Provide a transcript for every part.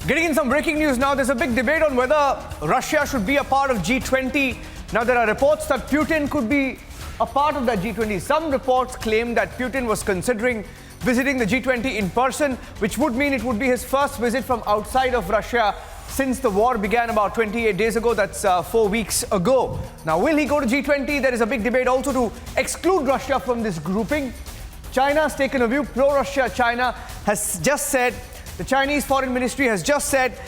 Getting in some breaking news now, there's a big debate on whether Russia should be a part of G20. Now, there are reports that Putin could be a part of that G20. Some reports claim that Putin was considering visiting the G20 in person, which would mean it would be his first visit from outside of Russia since the war began about 28 days ago. That's 4 weeks ago. Now, will he go to G20? There is a big debate also to exclude Russia from this grouping. China has taken a view. Pro-Russia China has just said, the Chinese Foreign Ministry has just said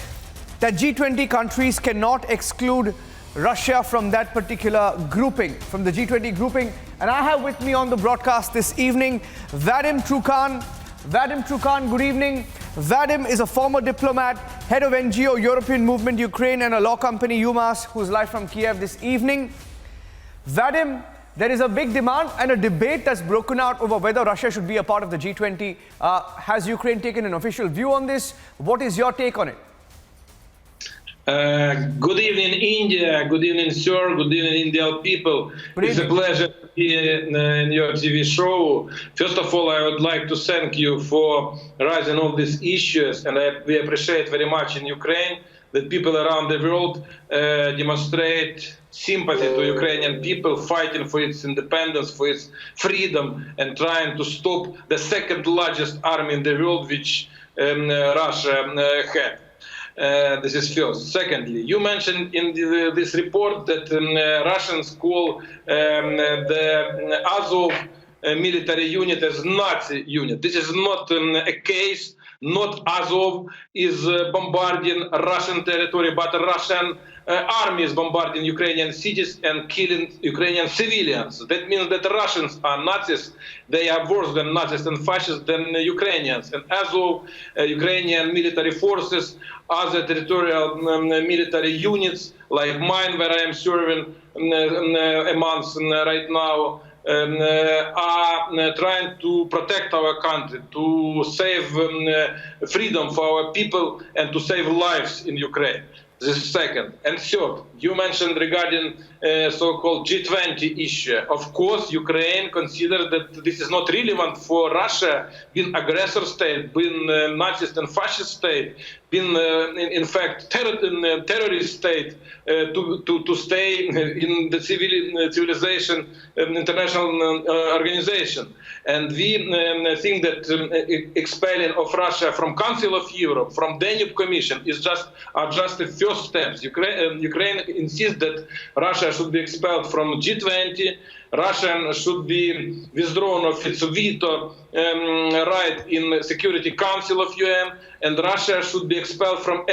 that G20 countries cannot exclude Russia from that particular grouping, from the G20 grouping. And I have with me on the broadcast this evening, Vadim Trukan. Vadim Trukan, good evening. Vadim is a former diplomat, head of NGO European Movement Ukraine and a law company, UMass, who's live from Kiev this evening. Vadim, there is a big demand and a debate that's broken out over whether Russia should be a part of the G20. Has Ukraine taken an official view on this? What is your take on it? Good evening, India. Good evening, sir. Good evening, Indian people. It's a pleasure to be in your TV show. First of all, I would like to thank you for raising all these issues, and we appreciate very much in Ukraine that people around the world demonstrate sympathy to Ukrainian people fighting for its independence, for its freedom, and trying to stop the second largest army in the world, which Russia had. This is first. Secondly, you mentioned in this report that Russians call the Azov military unit as Nazi unit. This is not a case. Not Azov is bombarding Russian territory, but Russian army is bombarding Ukrainian cities and killing Ukrainian civilians. That means that Russians are Nazis. They are worse than Nazis and fascists than Ukrainians. And Azov, Ukrainian military forces, other territorial military units like mine, where I am serving a month right now, are trying to protect our country, to save freedom for our people and to save lives in Ukraine. This is second. And third, you mentioned regarding so-called G20 issue. Of course, Ukraine considers that this is not relevant for Russia, being aggressor state, being Nazist and fascist state, being in fact terrorist state, to stay in the civilization international organization. And we think that expelling of Russia from Council of Europe, from Danube Commission, are just the first steps. Ukraine insists that Russia should be expelled from G20. Russia should be withdrawn of its veto right in Security Council of UN, and Russia should be expelled from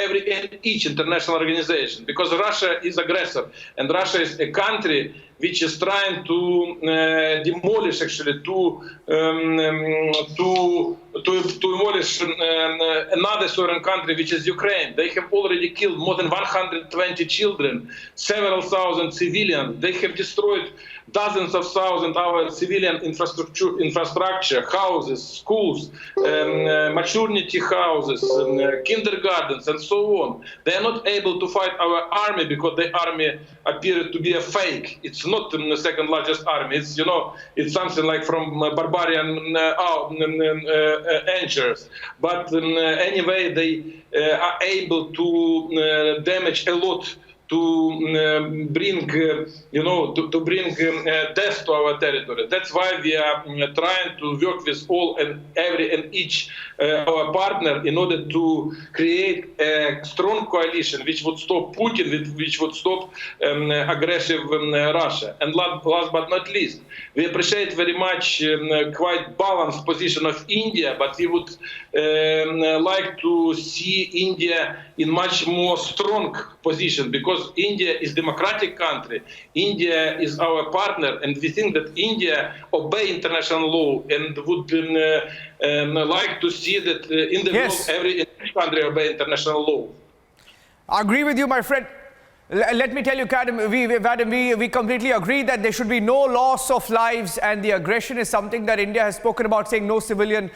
each international organization, because Russia is aggressor, and Russia is a country which is trying to demolish, actually, to demolish another sovereign country, which is Ukraine. They have already killed more than 120 children, several thousand civilians. They have destroyed dozens of thousands of our civilian infrastructure, houses, schools, maternity houses, kindergartens, and so on. They are not able to fight our army because the army appeared to be a fake. It's not the second largest army. It's, you know, it's something like from barbarian angels. But anyway, they are able to damage a lot, to bring, to bring death to our territory. That's why we are trying to work with all and every and each our partner in order to create a strong coalition which would stop Putin, which would stop aggressive Russia. And last but not least, we appreciate very much quite balanced position of India, but we would like to see India in much more strong position, because India is a democratic country. India is our partner, and we think that India obey international law and would like to see that in the world every country obey international law. I agree with you, my friend. Let me tell you, Vadim, we completely agree that there should be no loss of lives, and the aggression is something that India has spoken about, saying no civilian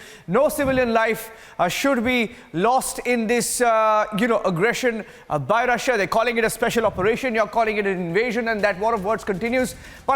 life should be lost in this, aggression by Russia. They're calling it a special operation. You're calling it an invasion, and that war of words continues. But